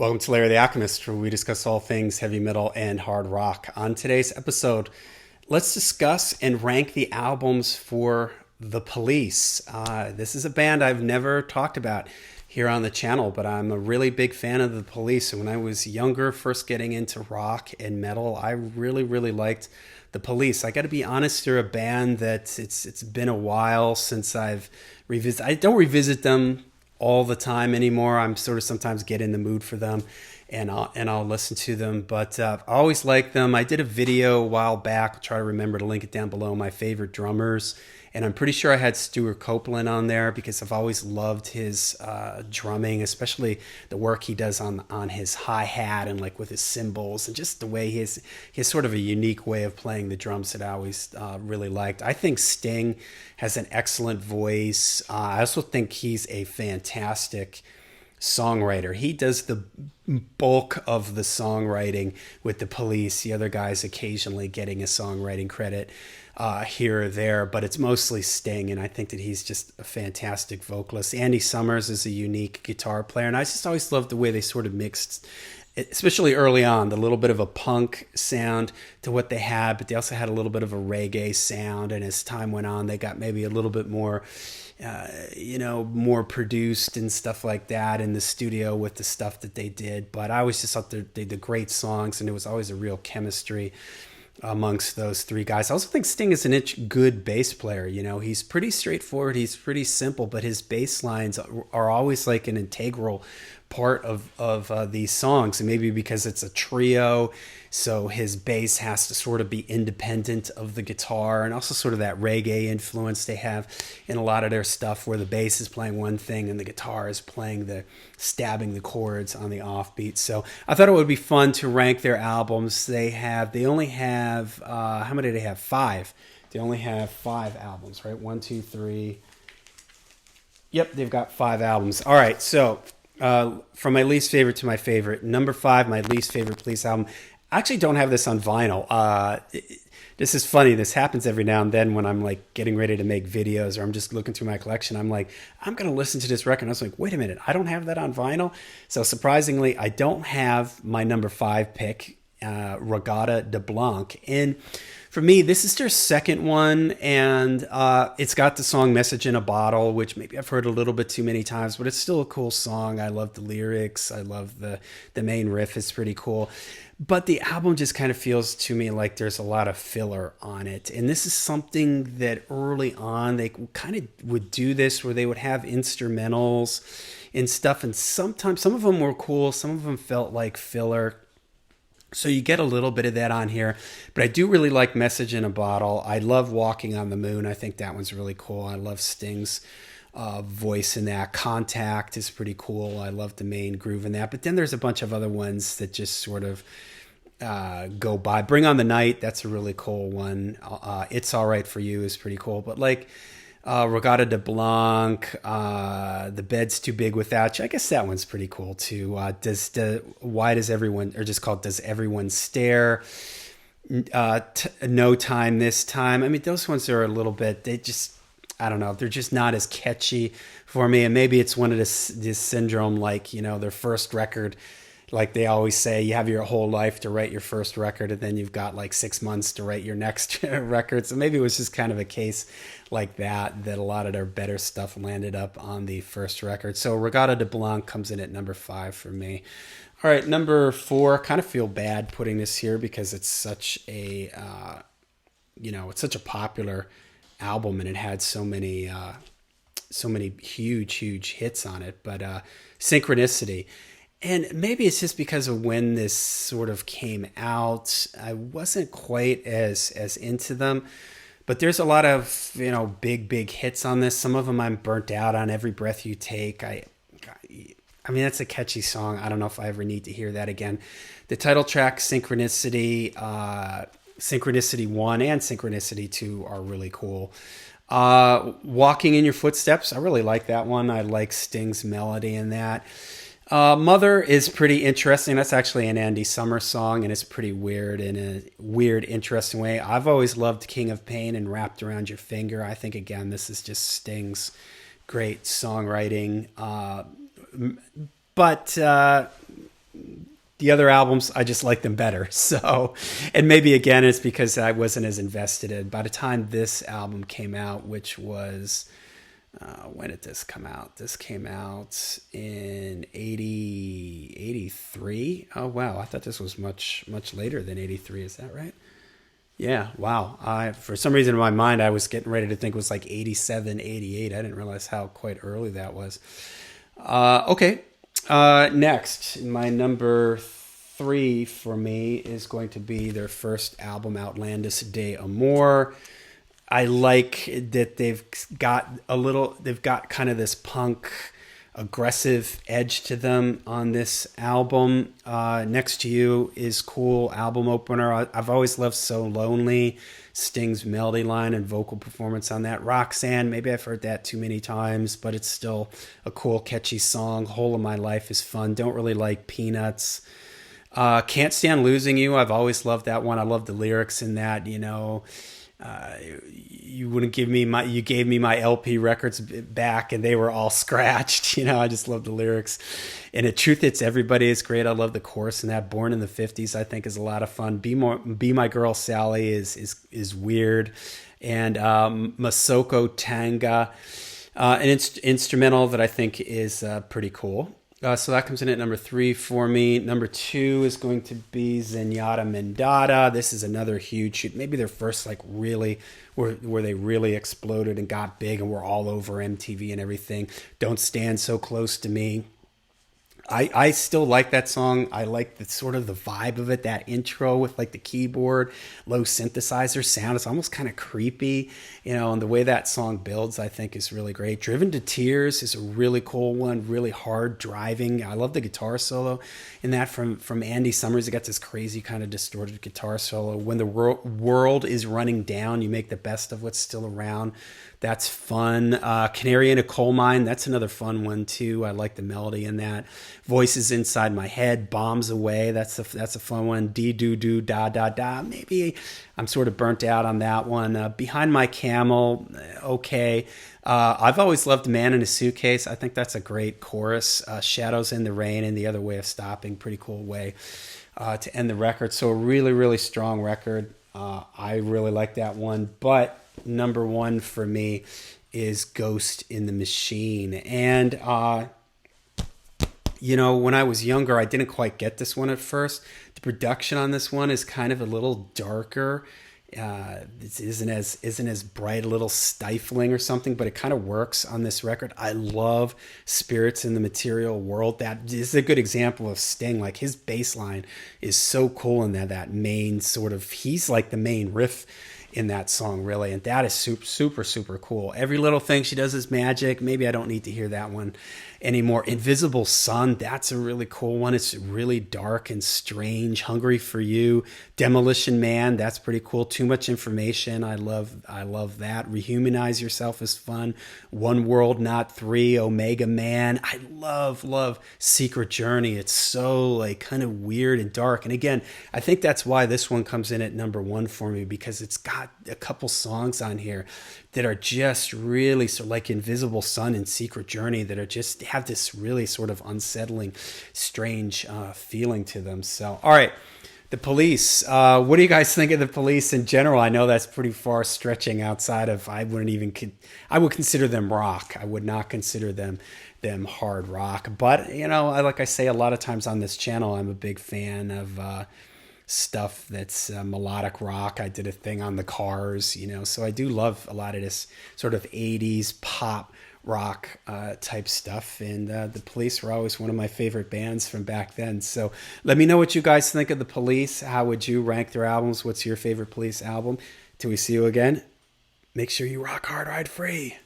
Welcome to Larry the Alchemist, where we discuss all things heavy metal and hard rock. On today's episode, let's discuss and rank the albums for The Police. This is a band I've never talked about here on the channel, but I'm a really big fan of The Police. And when I was younger, first getting into rock and metal, I really liked The Police. I got to be honest, they're a band that it's been a while since I've revisited. I don't revisit them all the time anymore. I'm sort of sometimes get in the mood for them, and I'll listen to them. But I always like them. I did a video a while back. I'll try to remember to link it down below. My favorite drummers, and I'm pretty sure I had Stuart Copeland on there because I've always loved his drumming, especially the work he does on his hi hat and like with his cymbals, and just the way he has sort of a unique way of playing the drums that I always really liked. I think Sting has an excellent voice. I also think he's a fantastic songwriter. He does the bulk of the songwriting with The Police. The other guys occasionally getting a songwriting credit here or there, but it's mostly Sting, and I think that he's just a fantastic vocalist. Andy Summers is a unique guitar player, and I just always loved the way they sort of mixed, especially early on, the little bit of a punk sound to what they had, but they also had a little bit of a reggae sound, and as time went on, they got maybe a little bit more more produced and stuff like that in the studio with the stuff that they did. But I always just thought they did great songs, and it was always a real chemistry amongst those three guys. I also think Sting is an good bass player. He's pretty straightforward. He's pretty simple, but his bass lines are always like an integral part of these songs. And maybe because it's a trio, so his bass has to sort of be independent of the guitar, and also sort of that reggae influence they have in a lot of their stuff where the bass is playing one thing and the guitar is playing stabbing the chords on the offbeat. So I thought it would be fun to rank their albums. They only have, how many do they have? 5. They only have 5 albums, right? 1, 2, 3. Yep, they've got 5 albums. All right, so from my least favorite to my favorite. Number 5, my least favorite Police album. I actually don't have this on vinyl. This is funny. This happens every now and then when I'm like getting ready to make videos or I'm just looking through my collection. I'm like, I'm going to listen to this record. And I was like, wait a minute, I don't have that on vinyl. So surprisingly, I don't have my number 5 pick, Regatta de Blanc. And for me, this is their second one, and it's got the song Message in a Bottle, which maybe I've heard a little bit too many times, but it's still a cool song. I love the lyrics. I love the main riff is pretty cool. But the album just kind of feels to me like there's a lot of filler on it. And this is something that early on they kind of would do this, where they would have instrumentals and stuff, and sometimes some of them were cool, some of them felt like filler. So you get a little bit of that on here, but I do really like Message in a Bottle. I love Walking on the Moon. I think that one's really cool. I love Sting's voice in that. Contact is pretty cool. I love the main groove in that. But then there's a bunch of other ones that just sort of go by. Bring on the Night, that's a really cool one. It's All Right for You is pretty cool. But like Regatta de Blanc, The Bed's Too Big Without You, I guess that one's pretty cool too. Why Does Everyone, or just called Does Everyone Stare? No Time This Time. I mean, those ones are a little bit, I don't know, they're just not as catchy for me. And maybe it's one of this syndrome, like, their first record, like they always say, you have your whole life to write your first record, and then you've got like 6 months to write your next record. So maybe it was just kind of a case like that a lot of their better stuff landed up on the first record. So Regatta de Blanc comes in at number 5 for me. All right, number 4, kind of feel bad putting this here because it's such a, it's such a popular album, and it had so many huge hits on it. But Synchronicity. And maybe it's just because of when this sort of came out, I wasn't quite as into them. But there's a lot of, big hits on this. Some of them I'm burnt out on. Every Breath You Take. I mean, that's a catchy song. I don't know if I ever need to hear that again. The title track, Synchronicity, Synchronicity 1 and Synchronicity 2 are really cool. Walking in Your Footsteps, I really like that one. I like Sting's melody in that. Mother is pretty interesting. That's actually an Andy Summers song, and it's pretty weird in a weird, interesting way. I've always loved King of Pain and Wrapped Around Your Finger. I think, again, this is just Sting's great songwriting. But The other albums, I just like them better. So, and maybe again, it's because I wasn't as invested in. By the time this album came out, which was, when did this come out? This came out in 83. Oh, wow. I thought this was much, much later than 83. Is that right? Yeah. Wow. For some reason in my mind, I was getting ready to think it was like 87, 88. I didn't realize how quite early that was. Okay. Next, my number three for me is going to be their first album, Outlandos de Amor. I like that they've got kind of this punk aggressive edge to them on this album. Next to You is cool album opener. I've always loved So Lonely, Sting's melody line and vocal performance on that. Roxanne, maybe I've heard that too many times, but it's still a cool, catchy song. Whole of My Life is fun. Don't really like Peanuts. Can't Stand Losing You. I've always loved that one. I love the lyrics in that, you know. You wouldn't give me you gave me my LP records back and they were all scratched. You know, I just love the lyrics. And The Truth Hits Everybody is great. I love the chorus in that. Born in the 50s, I think, is a lot of fun. Be My Girl Sally is weird. And Masoko Tanga, an instrumental that I think is pretty cool. So that comes in at number three for me. Number two is going to be Zenyatta Mendata. This is another huge shoot. Maybe their first like really where they really exploded and got big and were all over MTV and everything. Don't Stand So Close to Me. I still like that song. I like the sort of the vibe of it, that intro with like the keyboard, low synthesizer sound. It's almost kind of creepy, you know, and the way that song builds, I think, is really great. Driven to Tears is a really cool one, really hard driving. I love the guitar solo in that from Andy Summers. It got this crazy kind of distorted guitar solo. When the world is running down, you make the best of what's still around. That's fun. Canary in a Coal Mine. That's another fun one too. I like the melody in that. Voices Inside My Head. Bombs Away. That's a fun one. Dee doo doo da da da. Maybe I'm sort of burnt out on that one. Behind My Camel. Okay. I've always loved Man in a Suitcase. I think that's a great chorus. Shadows in the Rain and The Other Way of Stopping. Pretty cool way to end the record. So a really, really strong record. I really like that one. But number one for me is Ghost in the Machine. And, you know, when I was younger, I didn't quite get this one at first. The production on this one is kind of a little darker. It isn't as bright, a little stifling or something, but it kind of works on this record. I love Spirits in the Material World. That is a good example of Sting. Like his bass line is so cool in that main sort of, he's like the main riff in that song, really, and that is super, super, super cool. Every Little Thing She Does Is Magic. Maybe I don't need to hear that one anymore. Invisible Sun, that's a really cool one. It's really dark and strange. Hungry for You. Demolition Man, that's pretty cool. Too Much Information, I love that. Rehumanize Yourself is fun. One World Not Three. Omega Man, I love Secret Journey. It's so like kind of weird and dark, and again, I think that's why this one comes in at number one for me, because it's got a couple songs on here that are just really sort of like Invisible Sun and Secret Journey that are just have this really sort of unsettling, strange feeling to them. So, all right, The Police. What do you guys think of The Police in general? I know that's pretty far stretching outside of, I would consider them rock. I would not consider them hard rock. But, you know, like I say a lot of times on this channel, I'm a big fan of stuff that's melodic rock. I did a thing on the Cars, you know, so I do love a lot of this sort of 80s pop rock type stuff, and The Police were always one of my favorite bands from back then. So let me know what you guys think of The Police. How would you rank their albums? What's your favorite Police album? Till we see you again, make sure you rock hard, ride free.